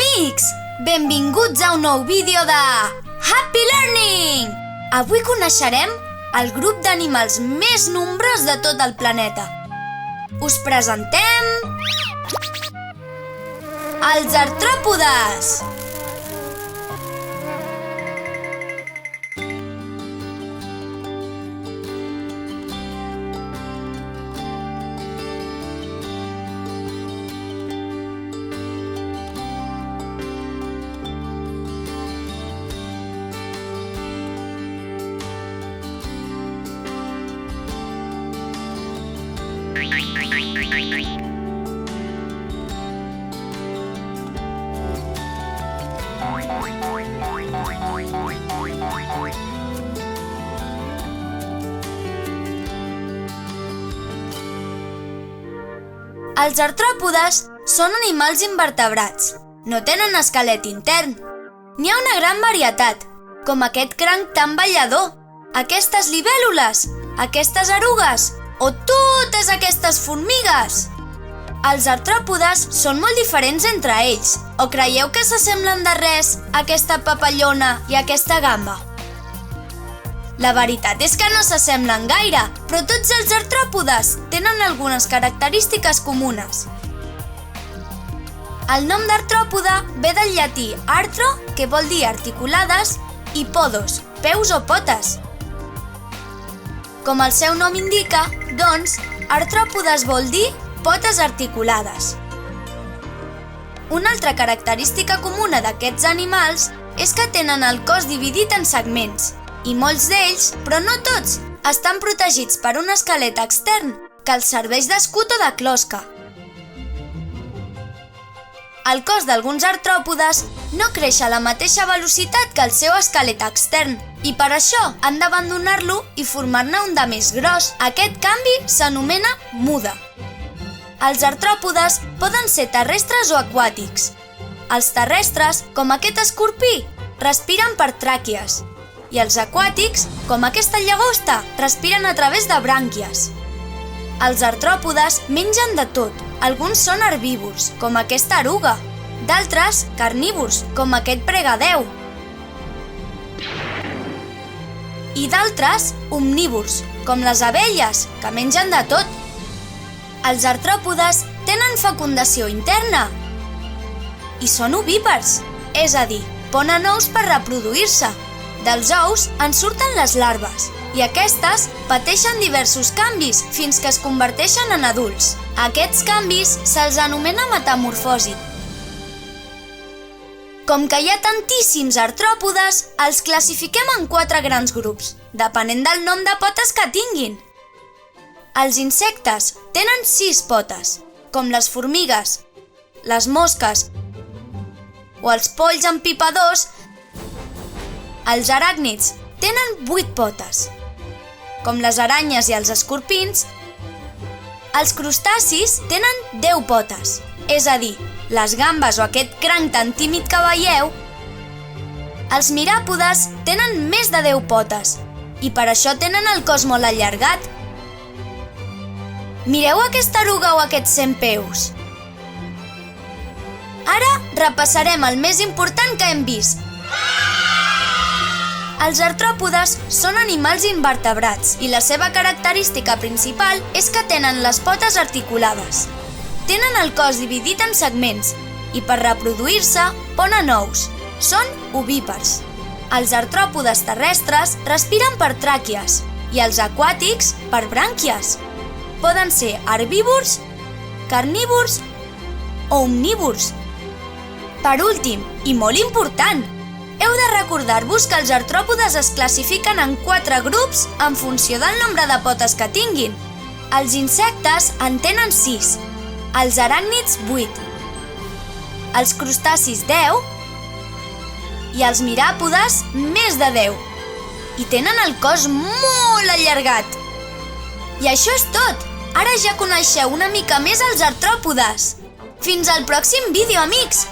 amics! Benvinguts a un nou vídeo de Happy Learning! Avui coneixerem el grup d'animals més nombrós de tot el planeta. Us presentem... els artròpodes! Els artròpodes són animals invertebrats. No tenen esquelet intern. N'hi ha una gran varietat, com aquest cranc tan ballador, aquestes libèl·lules, aquestes erugues o totes aquestes formigues. Els artròpodes són molt diferents entre ells. O creieu que s'assemblen de res aquesta papallona i aquesta gamba? La veritat és que no s'assemblen gaire, però tots els artròpodes tenen algunes característiques comunes. El nom d'artròpode ve del llatí artro, que vol dir articulades, i podos, peus o potes. Com el seu nom indica, doncs, artròpodes vol dir potes articulades. Una altra característica comuna d'aquests animals és que tenen el cos dividit en segments, i molts d'ells, però no tots, estan protegits per un esquelet extern que els serveix d'escut o de closca. El cos d'alguns artròpodes no creix a la mateixa velocitat que el seu esquelet extern i per això han d'abandonar-lo i formar-ne un de més gros. Aquest canvi s'anomena muda. Els artròpodes poden ser terrestres o aquàtics. Els terrestres, com aquest escorpí, respiren per tràquies. I els aquàtics, com aquesta llagosta, respiren a través de brànquies. Els artròpodes mengen de tot. Alguns són herbívors, com aquesta eruga. D'altres, carnívors, com aquest pregadeu. I d'altres, omnívors, com les abelles, que mengen de tot. Els artròpodes tenen fecundació interna i són ovípars, és a dir, ponen ous per reproduir-se. Dels ous en surten les larves i aquestes pateixen diversos canvis fins que es converteixen en adults. Aquests canvis se'ls anomena metamorfosi. Com que hi ha tantíssims artròpodes, els classifiquem en 4 grans grups, depenent del nom de potes que tinguin. Els insectes tenen 6 potes, com les formigues, les mosques o els polls empipadors. Els aràcnids tenen 8 potes, com les aranyes i els escorpins. Els crustacis tenen 10 potes, és a dir, les gambes o aquest cranc tan tímid que veieu. Els miràpodes tenen més de 10 potes i per això tenen el cos molt allargat. Mireu aquesta eruga o aquests centpeus. Ara repassarem el més important que hem vist. Els artròpodes són animals invertebrats i la seva característica principal és que tenen les potes articulades. Tenen el cos dividit en segments i per reproduir-se ponen ous. Són ovípars. Els artròpodes terrestres respiren per tràquies i els aquàtics per brànquies. Poden ser herbívors, carnívors o omnívors. Per últim, i molt important, heu de recordar-vos que els artròpodes es classifiquen en 4 grups en funció del nombre de potes que tinguin. Els insectes en tenen 6, els aràcnids 8, els crustacis 10 i els miràpodes més de 10. I tenen el cos molt allargat. I això és tot! Ara ja coneixeu una mica més els artròpodes. Fins al pròxim vídeo, amics!